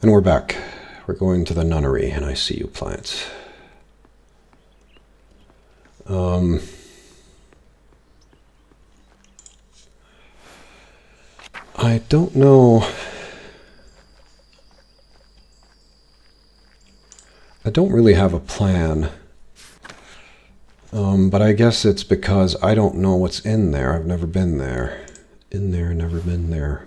And we're back. We're going to the nunnery, and I see you, plants. I don't know. I don't really have a plan. But I guess it's because I don't know what's in there. I've never been there. In there, never been there.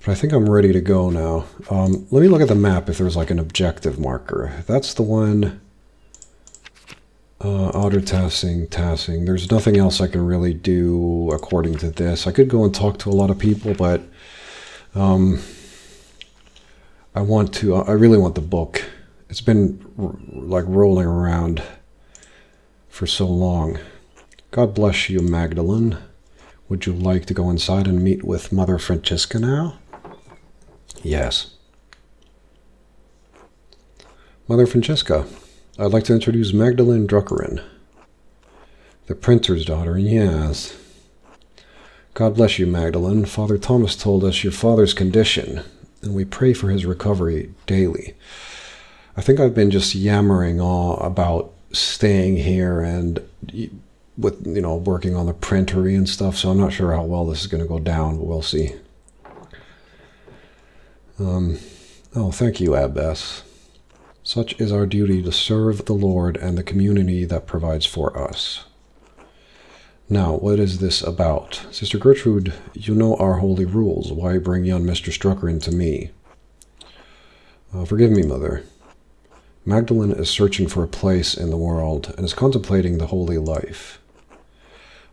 But I think I'm ready to go now. Let me look at the map if there's like an objective marker. That's the one. Outer tassing. There's nothing else I can really do according to this. I could go and talk to a lot of people, but I really want the book. It's been like rolling around for so long. God bless you, Magdalene. Would you like to go inside and meet with Mother Francisca now? Yes. Mother Francisca, I'd like to introduce Magdalene Druckerin, the printer's daughter. Yes. God bless you, Magdalene. Father Thomas told us your father's condition, and we pray for his recovery daily. I think I've been just yammering about staying here and with, working on the printery and stuff, so I'm not sure how well this is going to go down, but we'll see. Oh, thank you, Abbess. Such is our duty to serve the Lord and the community that provides for us. Now, what is this about? Sister Gertrude, you know our holy rules. Why bring young Mr. Strucker to me? Forgive me, Mother. Magdalene is searching for a place in the world and is contemplating the holy life.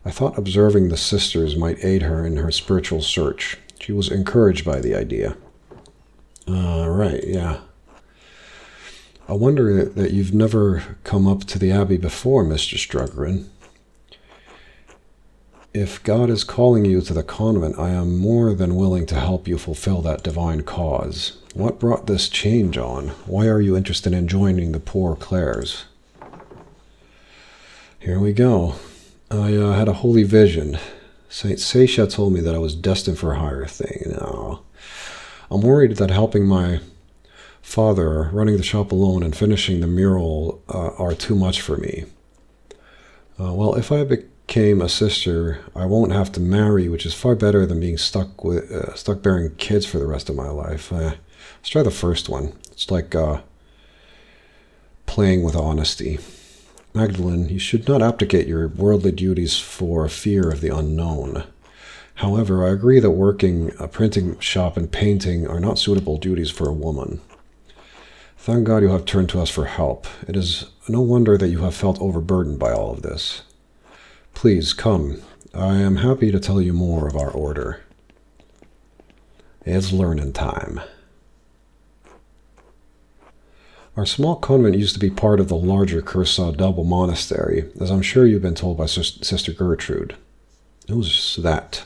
I thought observing the sisters might aid her in her spiritual search. She was encouraged by the idea. Right, yeah. I wonder that you've never come up to the Abbey before, Mr. Struggerin. If God is calling you to the convent, I am more than willing to help you fulfill that divine cause. What brought this change on? Why are you interested in joining the Poor Clares? Here we go. I had a holy vision. Saint Seisha told me that I was destined for a higher thing. No. I'm worried that helping my father, running the shop alone, and finishing the mural are too much for me. Well, if I became a sister, I won't have to marry, which is far better than being stuck bearing kids for the rest of my life. Let's try the first one. It's like playing with honesty. Magdalene, you should not abdicate your worldly duties for fear of the unknown. However, I agree that working a printing shop and painting are not suitable duties for a woman. Thank God you have turned to us for help. It is no wonder that you have felt overburdened by all of this. Please, come. I am happy to tell you more of our order. It's learning time. Our small convent used to be part of the larger Cursa Double Monastery, as I'm sure you've been told by Sister Gertrude. Who's that?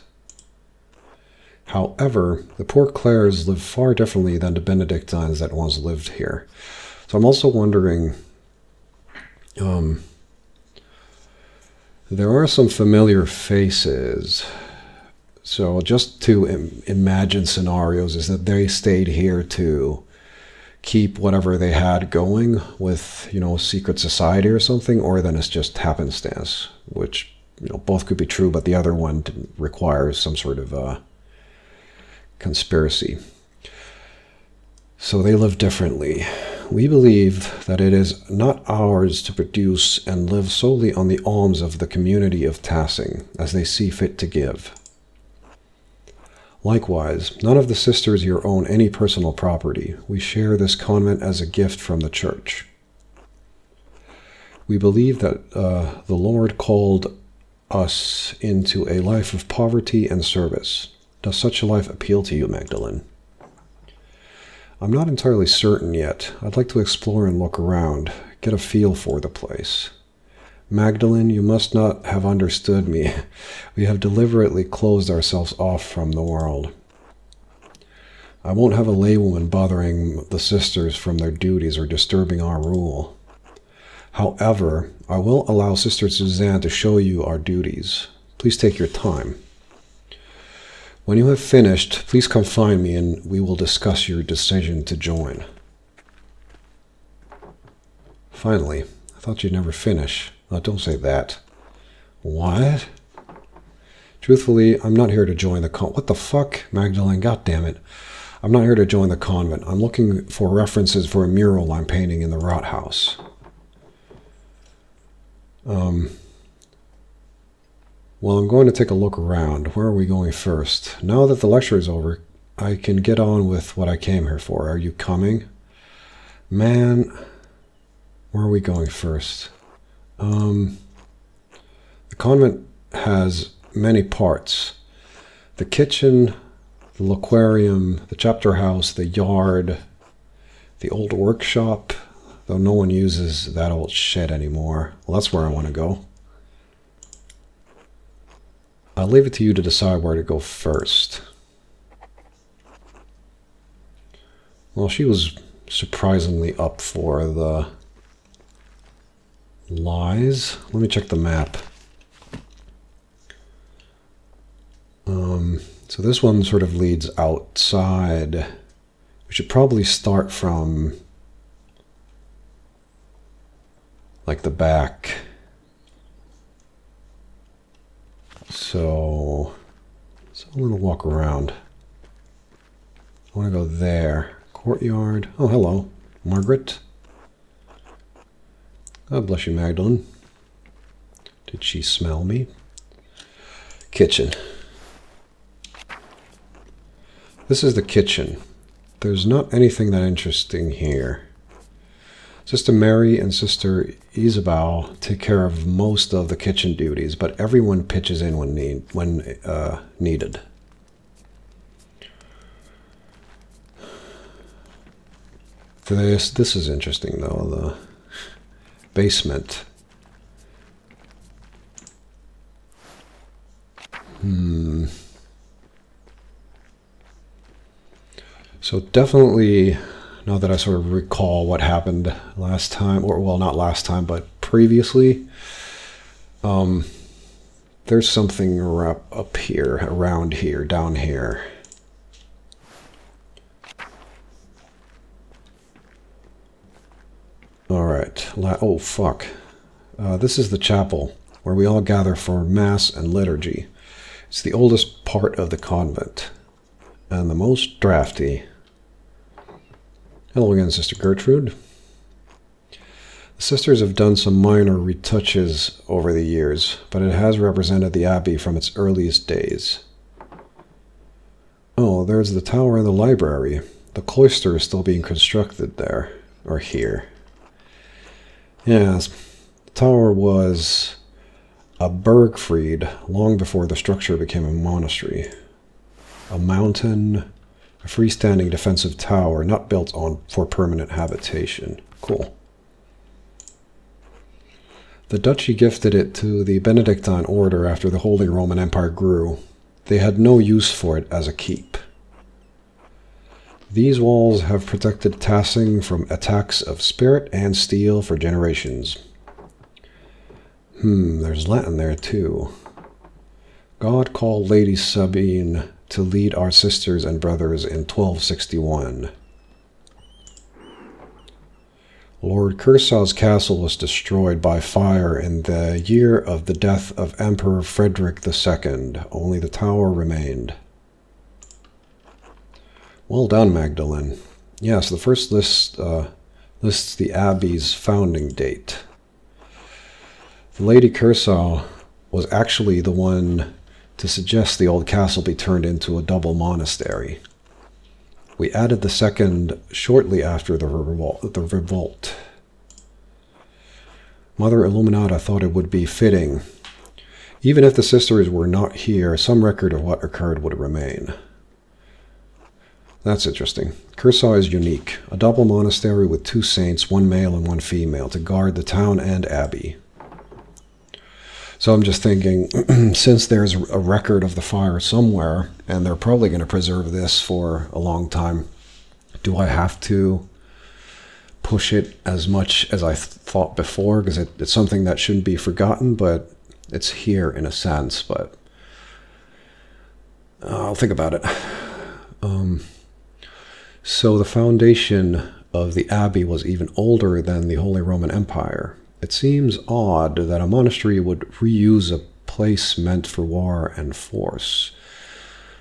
However, the Poor Clares live far differently than the Benedictines that once lived here. So I'm also wondering, there are some familiar faces. So just to imagine scenarios is that they stayed here to keep whatever they had going with, secret society or something, or then it's just happenstance, which, both could be true, but the other one requires some sort of conspiracy. So they live differently. We believe that it is not ours to produce and live solely on the alms of the community of Tassing, as they see fit to give. Likewise, none of the sisters here own any personal property. We share this convent as a gift from the church. We believe that the Lord called us into a life of poverty and service. Does such a life appeal to you, Magdalene? I'm not entirely certain yet. I'd like to explore and look around, get a feel for the place. Magdalene, you must not have understood me. We have deliberately closed ourselves off from the world. I won't have a laywoman bothering the sisters from their duties or disturbing our rule. However, I will allow Sister Suzanne to show you our duties. Please take your time. When you have finished, please come find me and we will discuss your decision to join. Finally, I thought you'd never finish. Oh, don't say that. What? Truthfully, I'm not here to join the what the fuck, Magdalene? God damn it. I'm not here to join the convent. I'm looking for references for a mural I'm painting in the Rathaus. Well, I'm going to take a look around. Where are we going first? Now that the lecture is over, I can get on with what I came here for. Are you coming? Man, where are we going first? The convent has many parts. The kitchen, the loquarium, the chapter house, the yard, the old workshop, though no one uses that old shed anymore. Well, that's where I want to go. I'll leave it to you to decide where to go first. Well, she was surprisingly up for the lies. Let me check the map. So this one sort of leads outside. We should probably start from like the back. So a little walk around. I want to go there. Courtyard. Oh, hello, Margaret. God bless you, Magdalene. Did she smell me? Kitchen. This is the kitchen. There's not anything that interesting here. Sister Mary and Sister Isabel take care of most of the kitchen duties, but everyone pitches in when needed. This is interesting, though. The basement. So definitely, now that I sort of recall what happened last time, or well, not last time, but previously, there's something up here, around here, down here. All right. Oh, fuck. This is the chapel where we all gather for Mass and liturgy. It's the oldest part of the convent and the most drafty. Hello again, Sister Gertrude. The sisters have done some minor retouches over the years, but it has represented the abbey from its earliest days. Oh, there's the tower and the library. The cloister is still being constructed there, or here. Yes, the tower was a Bergfried long before the structure became a monastery. A mountain, a freestanding defensive tower, not built for permanent habitation. Cool. The duchy gifted it to the Benedictine order after the Holy Roman Empire grew. They had no use for it as a keep. These walls have protected Tassing from attacks of spirit and steel for generations. There's Latin there too. God called Lady Sabine to lead our sisters and brothers in 1261. Lord Kersaw's castle was destroyed by fire in the year of the death of Emperor Frederick II. Only the tower remained. Well done, Magdalene. Yes, the first list lists the abbey's founding date. Lady Kershaw was actually the one to suggest the old castle be turned into a double monastery. We added the second shortly after the revolt. Mother Illuminata thought it would be fitting. Even if the sisters were not here, some record of what occurred would remain. That's interesting. Kershaw is unique. A double monastery with 2 saints, 1 male and 1 female, to guard the town and abbey. So I'm just thinking, since there's a record of the fire somewhere, and they're probably going to preserve this for a long time, do I have to push it as much as I thought before? Because it's something that shouldn't be forgotten, but it's here in a sense. But I'll think about it. So the foundation of the abbey was even older than the Holy Roman Empire. It seems odd that a monastery would reuse a place meant for war and force.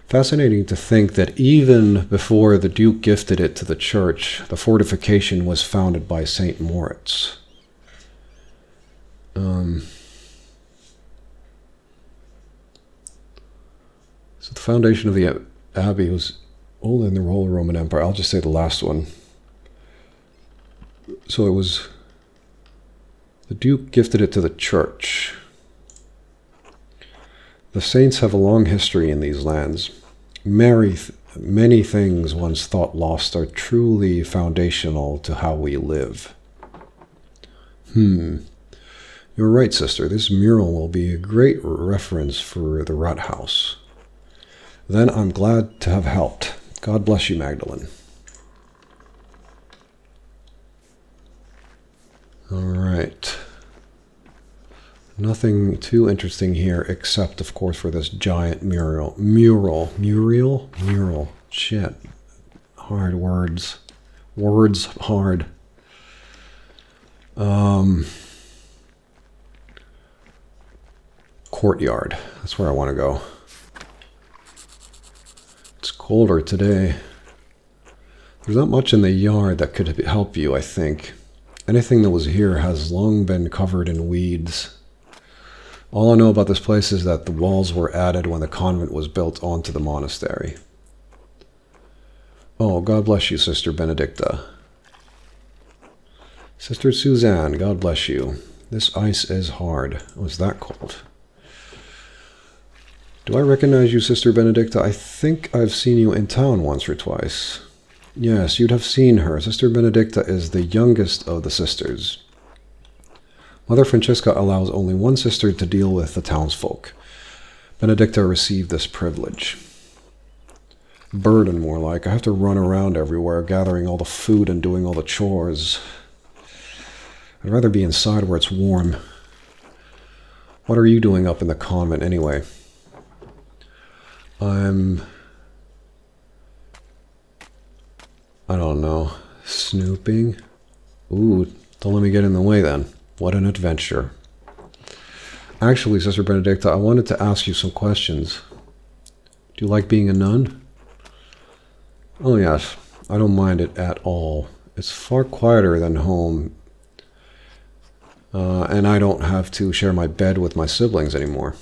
Fascinating to think that even before the Duke gifted it to the church, the fortification was founded by St. Moritz. So the foundation of the abbey was older than the Holy Roman Empire. I'll just say the last one. So it was... The Duke gifted it to the church. The saints have a long history in these lands. Many things once thought lost are truly foundational to how we live. You're right, sister. This mural will be a great reference for the Rat House. Then I'm glad to have helped. God bless you, Magdalene. All right. Nothing too interesting here, except, of course, for this giant mural. Mural. Shit. Hard words. Words hard. Courtyard. That's where I want to go. It's colder today. There's not much in the yard that could help you, I think. Anything that was here has long been covered in weeds. All I know about this place is that the walls were added when the convent was built onto the monastery. Oh, God bless you, Sister Benedicta. Sister Suzanne, God bless you. This ice is hard. Oh, it's that cold. Do I recognize you, Sister Benedicta? I think I've seen you in town once or twice. Yes, you'd have seen her. Sister Benedicta is the youngest of the sisters. Mother Francesca allows only one sister to deal with the townsfolk. Benedicta received this privilege. Burden, more like. I have to run around everywhere, gathering all the food and doing all the chores. I'd rather be inside where it's warm. What are you doing up in the convent, anyway? I don't know. Snooping? Ooh, don't let me get in the way then. What an adventure. Actually, Sister Benedicta, I wanted to ask you some questions. Do you like being a nun? Oh yes, I don't mind it at all. It's far quieter than home. And I don't have to share my bed with my siblings anymore.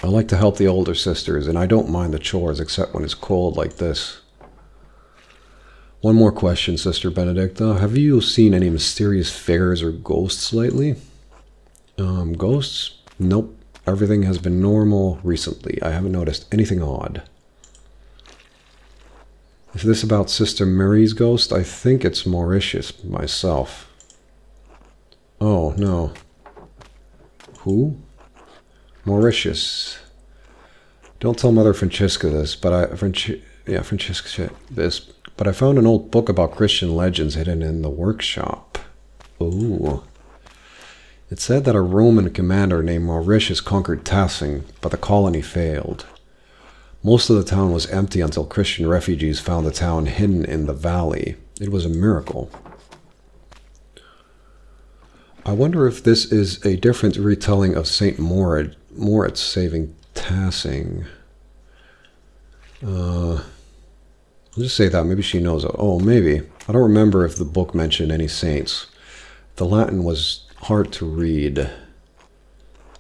I like to help the older sisters, and I don't mind the chores except when it's cold like this. One more question, Sister Benedicta. Have you seen any mysterious figures or ghosts lately? Ghosts? Nope. Everything has been normal recently. I haven't noticed anything odd. Is this about Sister Mary's ghost? I think it's Mauritius myself. Oh, no. Who? Mauritius. Don't tell Mother Francesca this, but Francesca this. But I found an old book about Christian legends hidden in the workshop. Ooh. It said that a Roman commander named Mauritius conquered Tassing, but the colony failed. Most of the town was empty until Christian refugees found the town hidden in the valley. It was a miracle. I wonder if this is a different retelling of St. Moritz saving Tassing. I'll just say that. Maybe she knows. Oh, maybe. I don't remember if the book mentioned any saints. The Latin was hard to read.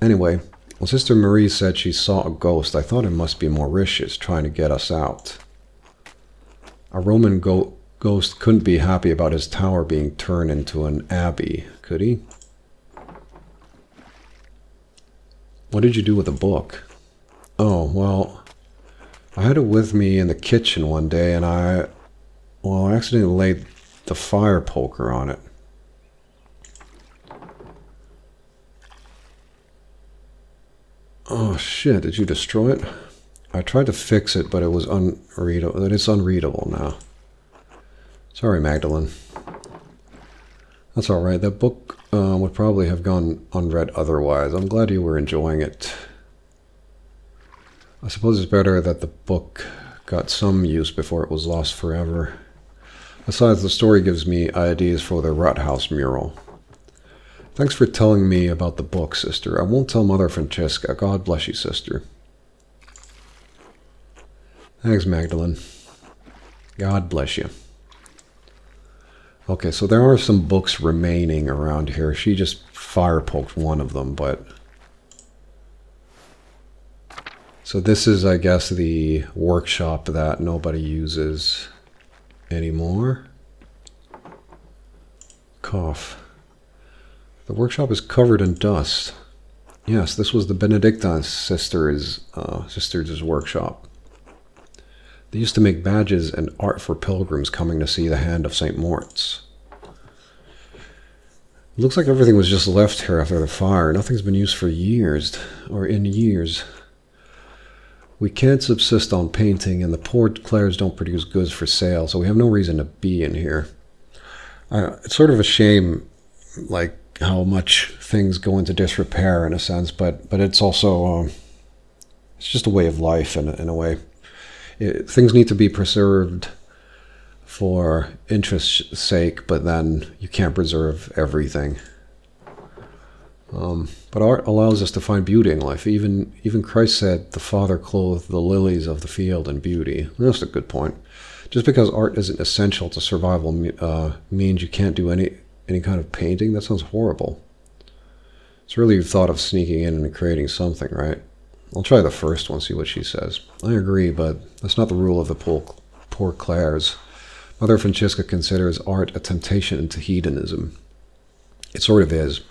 Anyway, when Sister Marie said she saw a ghost, I thought it must be Mauritius trying to get us out. A Roman ghost couldn't be happy about his tower being turned into an abbey, could he? What did you do with the book? Oh, well... I had it with me in the kitchen one day, and I accidentally laid the fire poker on it. Oh shit, did you destroy it? I tried to fix it, but it was unreadable. It's unreadable now. Sorry, Magdalene. That's alright, that book would probably have gone unread otherwise. I'm glad you were enjoying it. I suppose it's better that the book got some use before it was lost forever. Besides, the story gives me ideas for the Rathaus mural. Thanks for telling me about the book, sister. I won't tell Mother Francesca. God bless you, sister. Thanks, Magdalene. God bless you. Okay, so there are some books remaining around here. She just fire-poked one of them, but... So this is, I guess, the workshop that nobody uses anymore. Cough. The workshop is covered in dust. Yes, this was the Benedictine sisters' workshop. They used to make badges and art for pilgrims coming to see the hand of St. Moritz. It looks like everything was just left here after the fire. Nothing's been used for years, or in years. We can't subsist on painting, and the poor Clares don't produce goods for sale, so we have no reason to be in here. It's sort of a shame, like, how much things go into disrepair in a sense, but it's also, it's just a way of life in a way. Things need to be preserved for interest's sake, but then you can't preserve everything. But art allows us to find beauty in life. Even Christ said, the Father clothed the lilies of the field in beauty. That's a good point. Just because art isn't essential to survival means you can't do any kind of painting? That sounds horrible. It's really you've thought of sneaking in and creating something, right? I'll try the first one, see what she says. I agree, but that's not the rule of the poor Clares. Mother Francesca considers art a temptation into hedonism. It sort of is.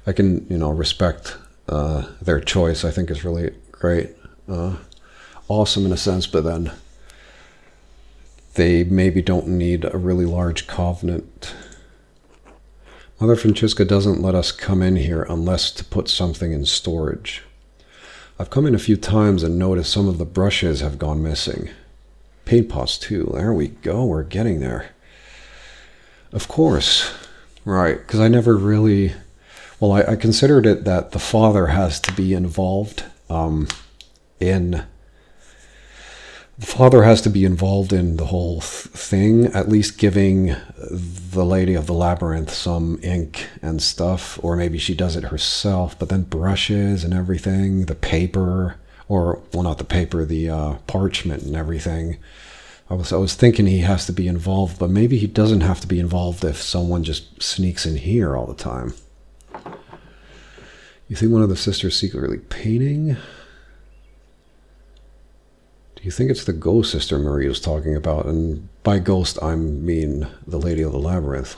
I can, respect their choice. I think is really great. Awesome in a sense, but then they maybe don't need a really large covenant. Mother Francesca doesn't let us come in here unless to put something in storage. I've come in a few times and noticed some of the brushes have gone missing. Paint pots too. There we go. We're getting there. Of course. Right. Because I never really... Well, I considered it that the father has to be involved in... The father has to be involved in the whole thing, at least giving the Lady of the Labyrinth some ink and stuff, or maybe she does it herself, but then brushes and everything, the paper, or, well, not the paper, the parchment and everything. I was thinking he has to be involved, but maybe he doesn't have to be involved if someone just sneaks in here all the time. You think one of the sisters secretly painting? You think it's the ghost Sister Marie was talking about, and by ghost I mean the Lady of the Labyrinth.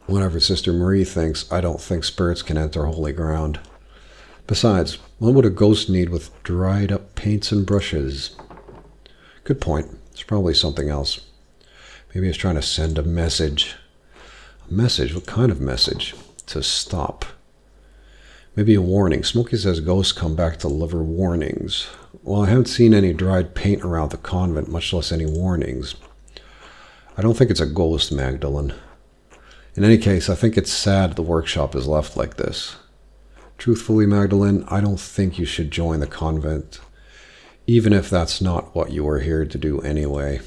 Whatever Sister Marie thinks, I don't think spirits can enter holy ground. Besides, what would a ghost need with dried up paints and brushes? Good point. It's probably something else. Maybe he's trying to send a message. A message? What kind of message? To stop. Maybe a warning. Smokey says ghosts come back to deliver warnings. Well, I haven't seen any dried paint around the convent, much less any warnings. I don't think it's a ghost, Magdalene. In any case, I think it's sad the workshop is left like this. Truthfully, Magdalene, I don't think you should join the convent, even if that's not what you are here to do anyway.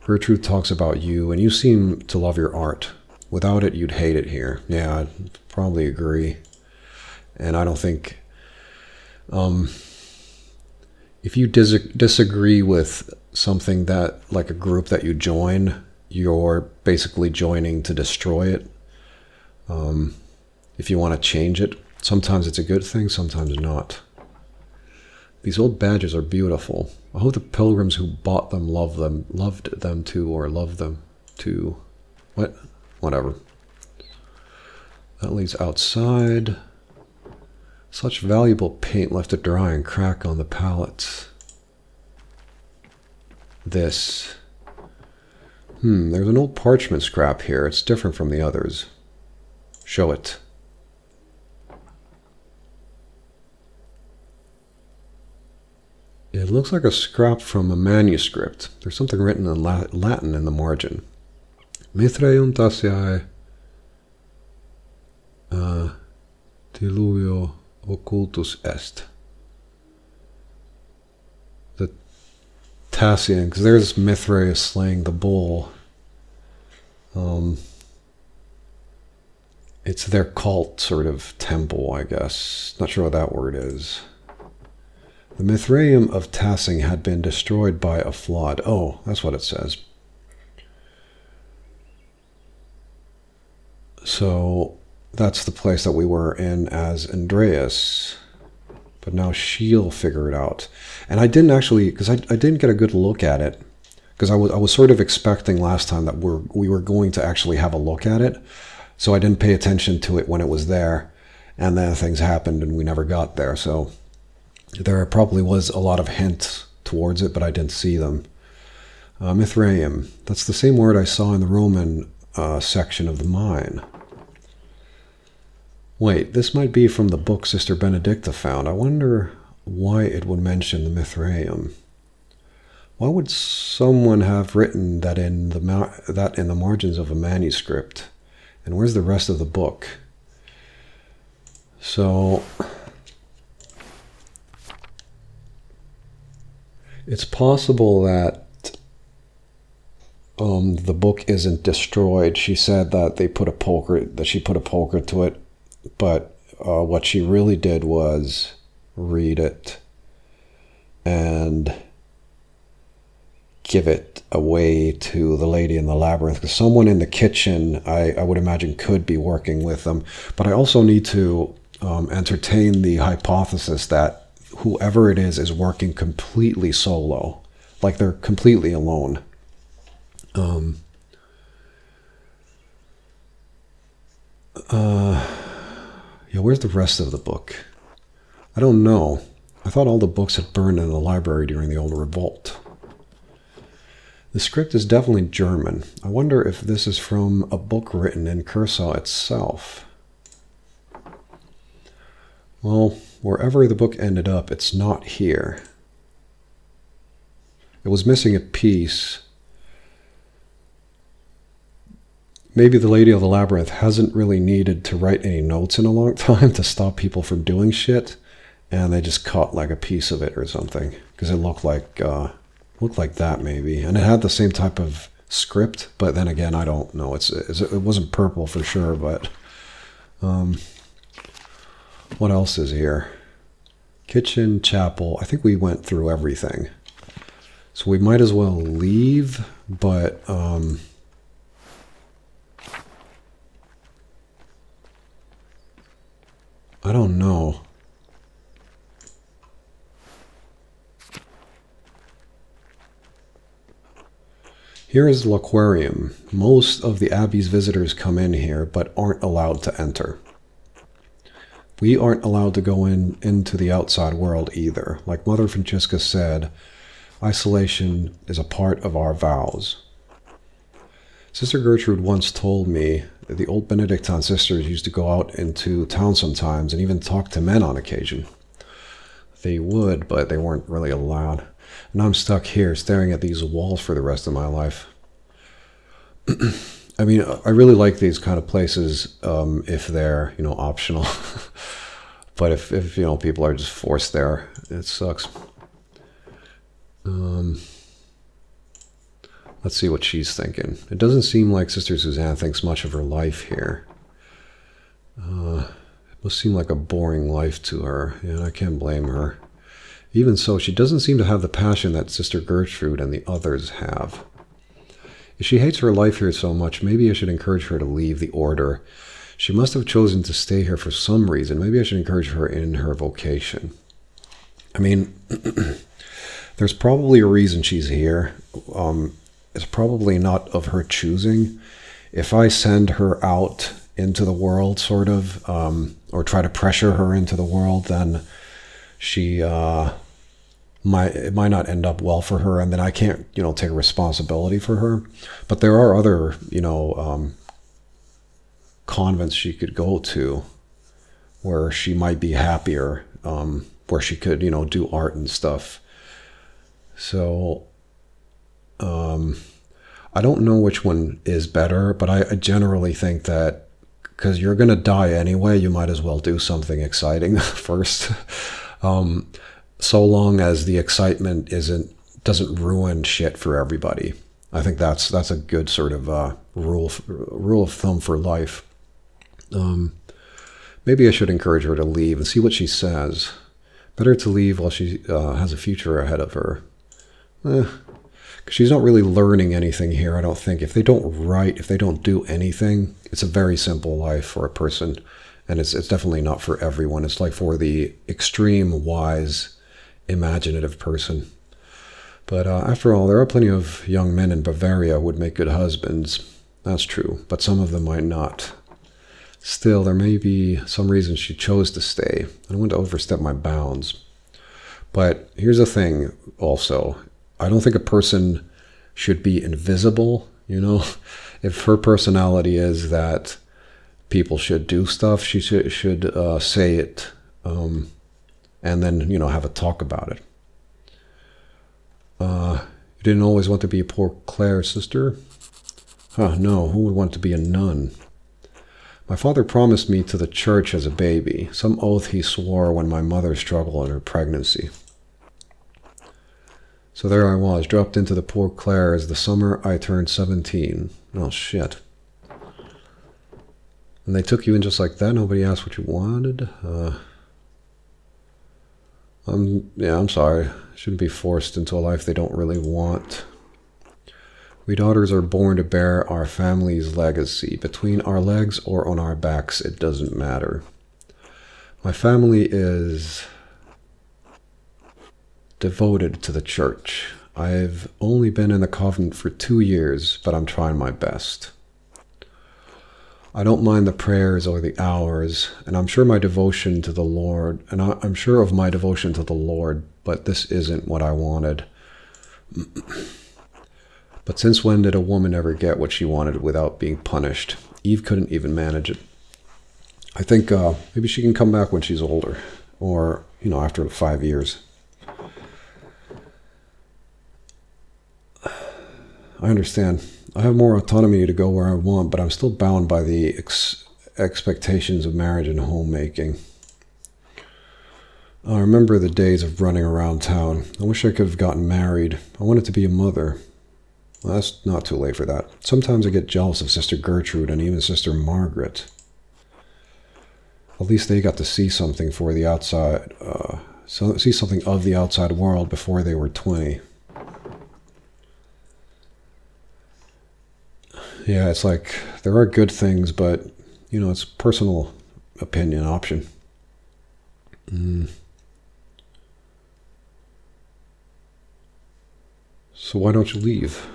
Gertrude talks about you, and you seem to love your art. Without it, you'd hate it here. Yeah, I'd probably agree. And I don't think... if you disagree with something that, like a group that you join, you're basically joining to destroy it. If you want to change it, sometimes it's a good thing, sometimes not. These old badges are beautiful. I hope the pilgrims who bought them loved them too, or loved them too. What? Whatever. That leads outside. Such valuable paint left to dry and crack on the palettes. This. There's an old parchment scrap here. It's different from the others. Show it. It looks like a scrap from a manuscript. There's something written in Latin in the margin. Mithraeum tasiae diluvio occultus est. Tassian, because there's Mithraeus slaying the bull. It's their cult sort of temple, I guess. Not sure what that word is. The Mithraeum of Tassing had been destroyed by a flood. Oh, that's what it says. So that's the place that we were in as Andreas. But now she'll figure it out. And I didn't actually, because I didn't get a good look at it. Because I was sort of expecting last time that we were going to actually have a look at it. So I didn't pay attention to it when it was there. And then things happened and we never got there. So there probably was a lot of hints towards it, but I didn't see them. Mithraeum. That's the same word I saw in the Roman section of the mine. Wait, this might be from the book Sister Benedicta found. I wonder why it would mention the Mithraeum. Why would someone have written that in the margins of a manuscript? And where's the rest of the book? So it's possible that the book isn't destroyed. She said that she put a poker to it, but what she really did was read it and give it away to the lady in the labyrinth, because someone in the kitchen, I would imagine, could be working with them. But I also need to entertain the hypothesis that whoever it is working completely solo, like they're completely alone. Yeah, where's the rest of the book? I don't know. I thought all the books had burned in the library during the old revolt. The script is definitely German. I wonder if this is from a book written in Curacao itself. Well, wherever the book ended up, it's not here. It was missing a piece. Maybe the Lady of the Labyrinth hasn't really needed to write any notes in a long time to stop people from doing shit, and they just cut like a piece of it or something, because it looked like that maybe, and it had the same type of script. But then again, I don't know. It wasn't purple for sure, but what else is here? Kitchen, chapel. I think we went through everything, so we might as well leave. But I don't know. Here is the aquarium. Most of the Abbey's visitors come in here, but aren't allowed to enter. We aren't allowed to go into the outside world either. Like Mother Francisca said, isolation is a part of our vows. Sister Gertrude once told me that the old Benedictine sisters used to go out into town sometimes and even talk to men on occasion. They would, but they weren't really allowed. And I'm stuck here staring at these walls for the rest of my life. I mean, I really like these kind of places if they're, optional. But if people are just forced there, it sucks. Let's see what she's thinking. It doesn't seem like Sister Suzanne thinks much of her life here. It must seem like a boring life to her, and I can't blame her. Even so, she doesn't seem to have the passion that Sister Gertrude and the others have. If she hates her life here so much, maybe I should encourage her to leave the order. She must have chosen to stay here for some reason. Maybe I should encourage her in her vocation. I mean, there's probably a reason she's here. It's probably not of her choosing. If I send her out into the world, sort of, or try to pressure her into the world, then it might not end up well for her, and then I can't, take responsibility for her. But there are other, convents she could go to where she might be happier, where she could, do art and stuff. So, I don't know which one is better, but I generally think that because you're going to die anyway, you might as well do something exciting first. So long as the excitement isn't doesn't ruin shit for everybody. I think that's a good sort of rule of thumb for life. Maybe I should encourage her to leave and see what she says. Better to leave while she has a future ahead of her. 'Cause she's not really learning anything here, I don't think. If they don't write, if they don't do anything, it's a very simple life for a person. And it's definitely not for everyone. It's like for the extreme wise, imaginative person. But after all, there are plenty of young men in Bavaria who would make good husbands. That's true, but some of them might not. Still, there may be some reason she chose to stay. I don't want to overstep my bounds. But here's the thing also. I don't think a person should be invisible, you know? If her personality is that people should do stuff, she should say it, and then, you know, have a talk about it. You didn't always want to be a poor Claire sister? Huh, no, who would want to be a nun? My father promised me to the church as a baby, some oath he swore when my mother struggled in her pregnancy. So there I was, dropped into the Poor Clares the summer I turned 17. Oh, shit. And they took you in just like that? Nobody asked what you wanted? I'm sorry. Shouldn't be forced into a life they don't really want. We daughters are born to bear our family's legacy. Between our legs or on our backs, it doesn't matter. My family is devoted to the church. I've only been in the convent for 2 years, but I'm trying my best. I don't mind the prayers or the hours, and I'm sure of my devotion to the Lord, but this isn't what I wanted. But since when did a woman ever get what she wanted without being punished? Eve couldn't even manage it. I think maybe she can come back when she's older, or, you know, after 5 years. I understand. I have more autonomy to go where I want, but I'm still bound by the expectations of marriage and homemaking. I remember the days of running around town. I wish I could have gotten married. I wanted to be a mother. Well, that's not too late for that. Sometimes I get jealous of Sister Gertrude and even Sister Margaret. At least they got to see something for the outside, see something of the outside world before they were 20. Yeah, it's like there are good things, but, you know, it's personal opinion, option. So why don't you leave?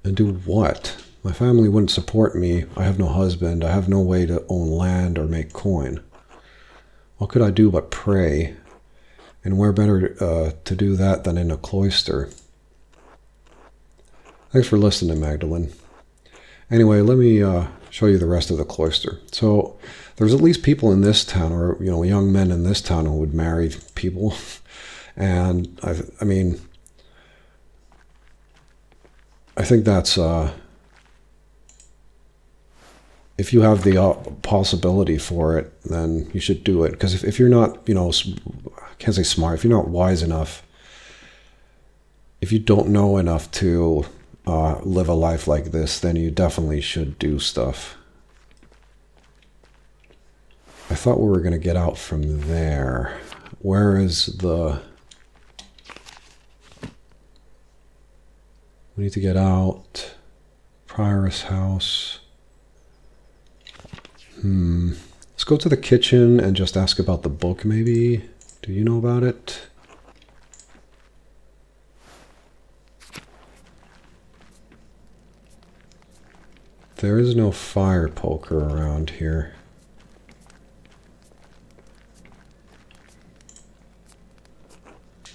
And do what? My family wouldn't support me. I have no husband. I have no way to own land or make coin. What could I do but pray? And where better to do that than in a cloister? Thanks for listening, Magdalene. Anyway, let me show you the rest of the cloister. So there's at least people in this town, or, you know, young men in this town who would marry people. And I mean, I think that's, if you have the possibility for it, then you should do it. Because if you're not, you know, I can't say smart, if you're not wise enough, if you don't know enough to live a life like this, then you definitely should do stuff. I thought we were going to get out from there. Where is the... We need to get out. Prioress house. Let's go to the kitchen and just ask about the book, maybe. Do you know about it? There is no fire poker around here.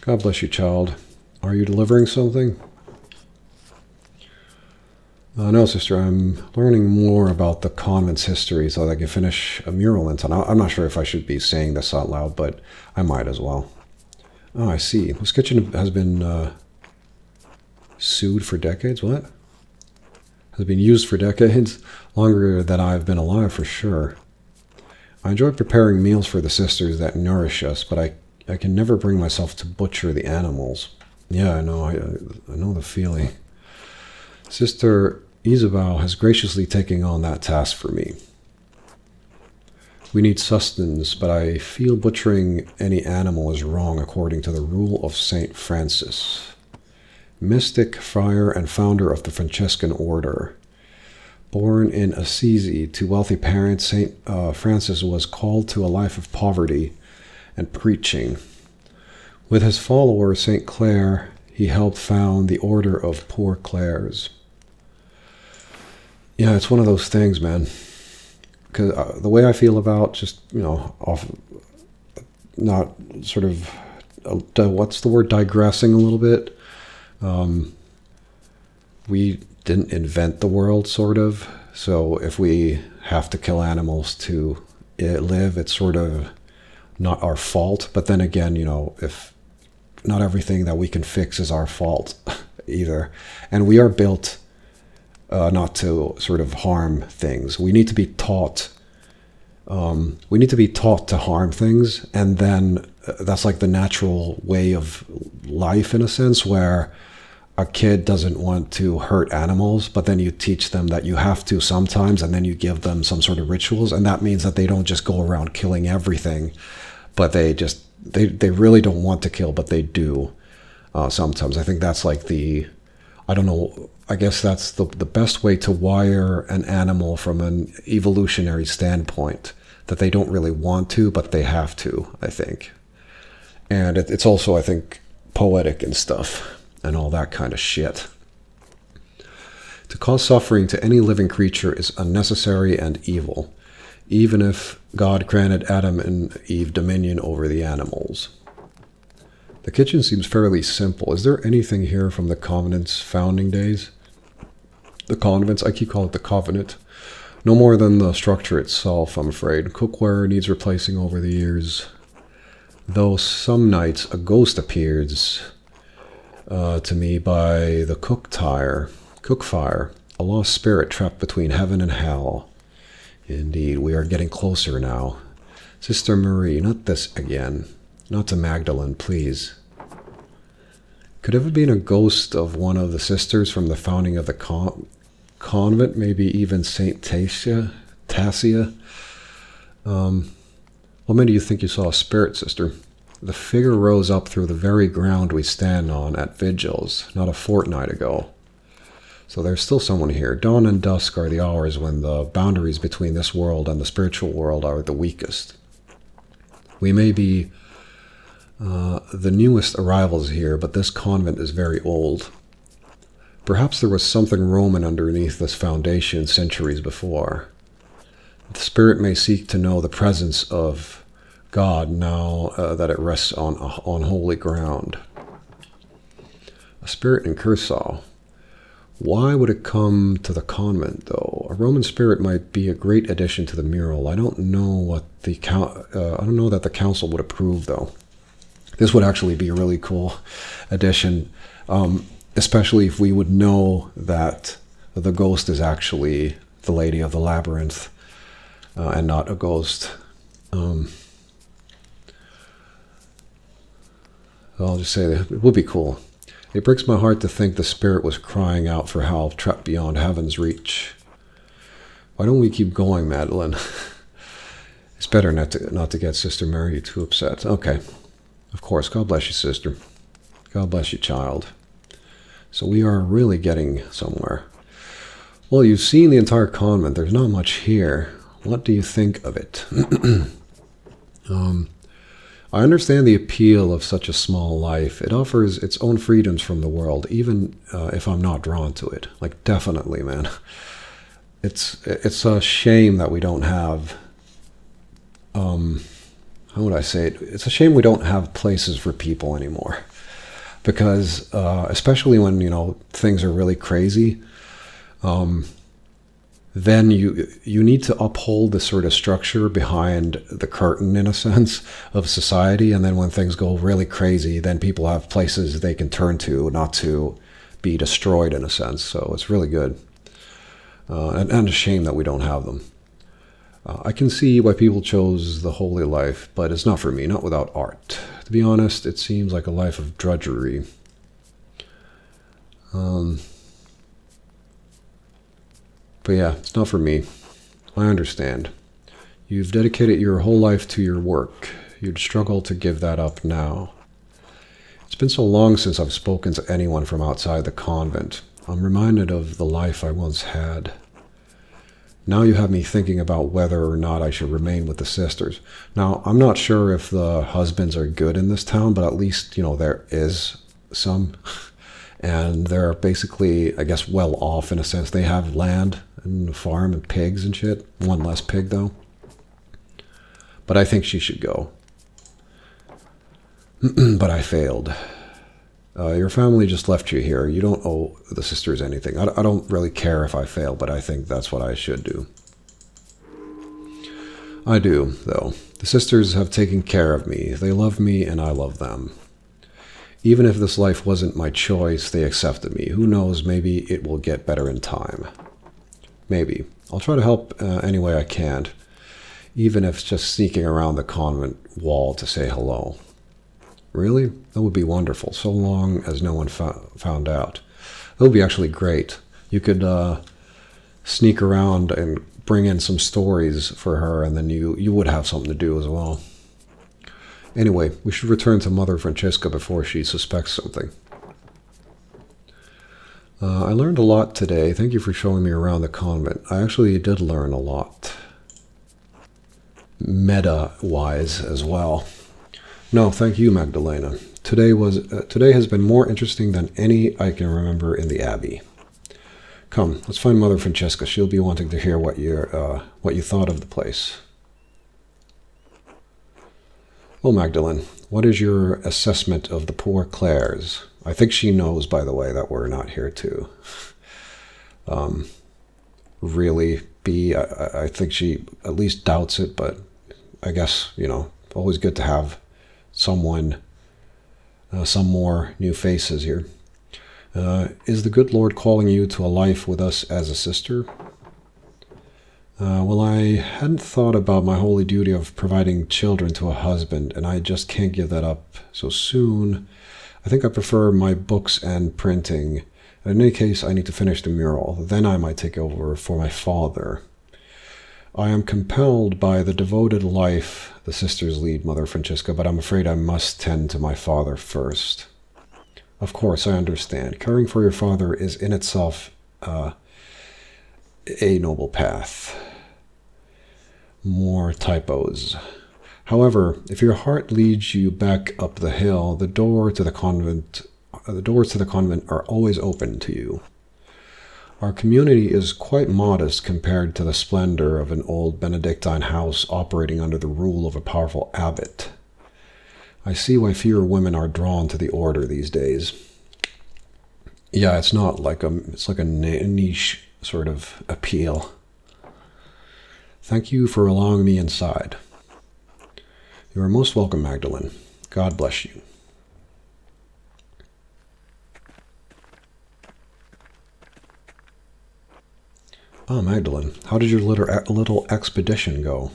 God bless you, child. Are you delivering something? No, sister, I'm learning more about the convent's history so that I can finish a mural in town. I'm not sure if I should be saying this out loud, but I might as well. Oh, I see. This kitchen has been sued for decades? What? Has been used for decades? Longer than I've been alive, for sure. I enjoy preparing meals for the sisters that nourish us, but I can never bring myself to butcher the animals. Yeah, I know. I know the feeling. Sister Isabel has graciously taken on that task for me. We need sustenance, but I feel butchering any animal is wrong according to the rule of Saint Francis, mystic, friar, and founder of the Franciscan order. Born in Assisi to wealthy parents, Saint Francis was called to a life of poverty and preaching. With his follower, Saint Clare, he helped found the Order of Poor Clares. Yeah, it's one of those things, man. Because the way I feel about just, not sort of, what's the word, digressing a little bit. We didn't invent the world, sort of. So if we have to kill animals to live, it's sort of not our fault. But then again, if not everything that we can fix is our fault either. And we are built not to sort of harm things. We need to be taught. We need to be taught to harm things, and then that's like the natural way of life in a sense, where a kid doesn't want to hurt animals, but then you teach them that you have to sometimes, and then you give them some sort of rituals, and that means that they don't just go around killing everything, but they really don't want to kill, but they do sometimes. I think that's like I don't know, I guess that's the best way to wire an animal from an evolutionary standpoint, that they don't really want to, but they have to, I think. And it's also, I think, poetic and stuff, and all that kind of shit. To cause suffering to any living creature is unnecessary and evil, even if God granted Adam and Eve dominion over the animals. The kitchen seems fairly simple. Is there anything here from the convent's founding days? The convents, I keep calling it the covenant. No more than the structure itself, I'm afraid. Cookware needs replacing over the years. Though some nights a ghost appears to me by the cook fire, a lost spirit trapped between heaven and hell. Indeed, we are getting closer now. Sister Marie, not this again. Not to Magdalene, please. Could it have been a ghost of one of the sisters from the founding of the convent, maybe even Saint Tassia? What made you think you saw a spirit, sister? The figure rose up through the very ground we stand on at vigils, not a fortnight ago. So there's still someone here. Dawn and dusk are the hours when the boundaries between this world and the spiritual world are the weakest. We may be the newest arrivals here, but this convent is very old. Perhaps there was something Roman underneath this foundation centuries before. The spirit may seek to know the presence of God now that it rests on holy ground. A spirit in Curacao. Why would it come to the convent, though? A Roman spirit might be a great addition to the mural. I don't know that the council would approve, though. This would actually be a really cool addition, especially if we would know that the ghost is actually the Lady of the Labyrinth and not a ghost. I'll just say that it would be cool. It breaks my heart to think the spirit was crying out for help, trapped beyond heaven's reach. Why don't we keep going, Madeline? It's better not to get Sister Mary too upset. Okay. Of course. God bless you, sister. God bless you, child. So we are really getting somewhere. Well, you've seen the entire convent. There's not much here. What do you think of it? I understand the appeal of such a small life. It offers its own freedoms from the world, even if I'm not drawn to it. Like, definitely, man. It's a shame that we don't have, how would I say it? It's a shame we don't have places for people anymore. Because, especially when, things are really crazy, then you need to uphold the sort of structure behind the curtain, in a sense, of society. And then when things go really crazy, then people have places they can turn to, not to be destroyed, in a sense. So it's really good. And a shame that we don't have them. I can see why people chose the holy life, but it's not for me, not without art. To be honest, it seems like a life of drudgery. But yeah, it's not for me. I understand. You've dedicated your whole life to your work. You'd struggle to give that up now. It's been so long since I've spoken to anyone from outside the convent. I'm reminded of the life I once had. Now you have me thinking about whether or not I should remain with the sisters. Now, I'm not sure if the husbands are good in this town, but at least, there is some. And they're basically, I guess, well off in a sense. They have land and a farm and pigs and shit. One less pig, though. But I think she should go. But I failed. Your family just left you here. You don't owe the sisters anything. I don't really care if I fail, but I think that's what I should do. I do, though. The sisters have taken care of me. They love me, and I love them. Even if this life wasn't my choice, they accepted me. Who knows, maybe it will get better in time. Maybe. I'll try to help any way I can, even if it's just sneaking around the convent wall to say hello. Really? That would be wonderful, so long as no one found out. That would be actually great. You could sneak around and bring in some stories for her, and then you would have something to do as well. Anyway, we should return to Mother Francesca before she suspects something. I learned a lot today. Thank you for showing me around the convent. I actually did learn a lot. Meta-wise as well. No, thank you, Magdalena. Today has been more interesting than any I can remember in the Abbey. Come, let's find Mother Francesca. She'll be wanting to hear what you thought of the place. Well, Magdalene, what is your assessment of the poor Clares? I think she knows, by the way, that we're not here to really be. I think she at least doubts it, but I guess, always good to have some more new faces here. Is the good Lord calling you to a life with us as a sister? Well, I hadn't thought about my holy duty of providing children to a husband, and I just can't give that up so soon. I think I prefer my books and printing. In any case, I need to finish the mural. Then I might take over for my father. I am compelled by the devoted life the sisters lead, Mother Francesca, but I'm afraid I must tend to my father first. Of course, I understand. Caring for your father is in itself a noble path. More typos. However, if your heart leads you back up the hill, the doors to the convent are always open to you. Our community is quite modest compared to the splendor of an old Benedictine house operating under the rule of a powerful abbot. I see why fewer women are drawn to the order these days. Yeah, it's like a niche sort of appeal. Thank you for allowing me inside. You are most welcome, Magdalene. God bless you. Oh, Magdalene, how did your little expedition go?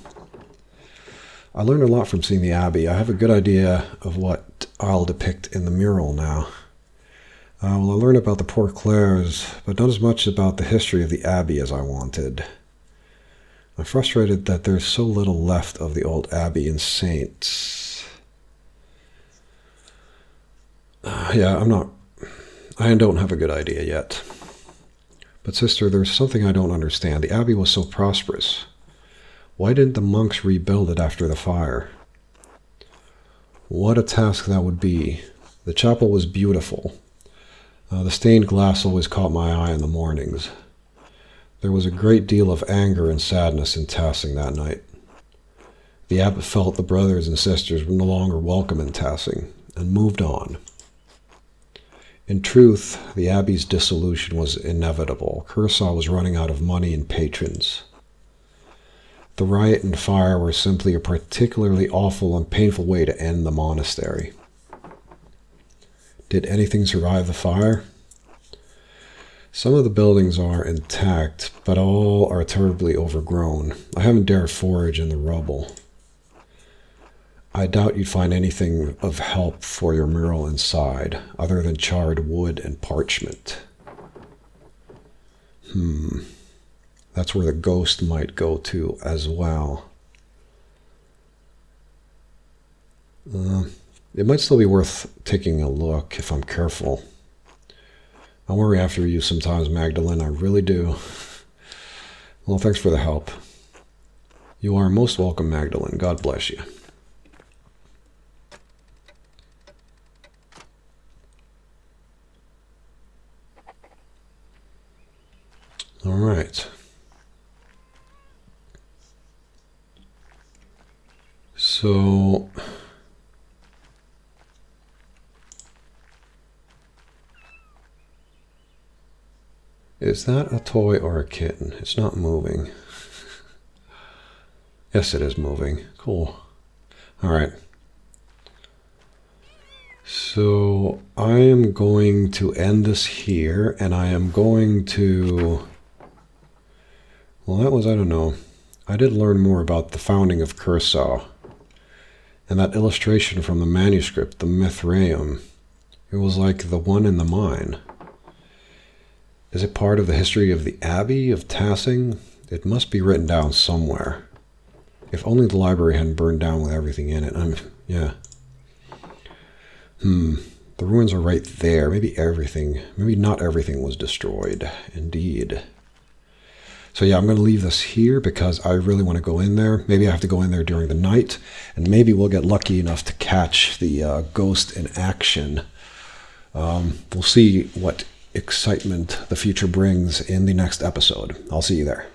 I learned a lot from seeing the Abbey. I have a good idea of what I'll depict in the mural now. I learned about the poor Clares, but not as much about the history of the Abbey as I wanted. I'm frustrated that there's so little left of the old Abbey and saints. I don't have a good idea yet. But sister, there's something I don't understand. The Abbey was so prosperous. Why didn't the monks rebuild it after the fire? What a task that would be. The chapel was beautiful. The stained glass always caught my eye in the mornings. There was a great deal of anger and sadness in Tassing that night. The abbot felt the brothers and sisters were no longer welcome in Tassing, and moved on. In truth, the Abbey's dissolution was inevitable. Kershaw was running out of money and patrons. The riot and fire were simply a particularly awful and painful way to end the monastery. Did anything survive the fire? Some of the buildings are intact, but all are terribly overgrown. I haven't dared forage in the rubble. I doubt you'd find anything of help for your mural inside, other than charred wood and parchment. That's where the ghost might go to as well. It might still be worth taking a look if I'm careful. I worry after you sometimes, Magdalene. I really do. Well, thanks for the help. You are most welcome, Magdalene. God bless you. All right. So... is that a toy or a kitten? It's not moving. Yes, it is moving. Cool. All right. So I am going to end this here, and I am going to... well, that was, I don't know. I did learn more about the founding of Curacao. And that illustration from the manuscript, the Mithraeum, it was like the one in the mine. Is it part of the history of the Abbey of Tassing? It must be written down somewhere. If only the library hadn't burned down with everything in it. Yeah. The ruins are right there. Maybe not everything was destroyed. Indeed. So yeah, I'm going to leave this here because I really want to go in there. Maybe I have to go in there during the night, and maybe we'll get lucky enough to catch the ghost in action. We'll see what excitement the future brings in the next episode. I'll see you there.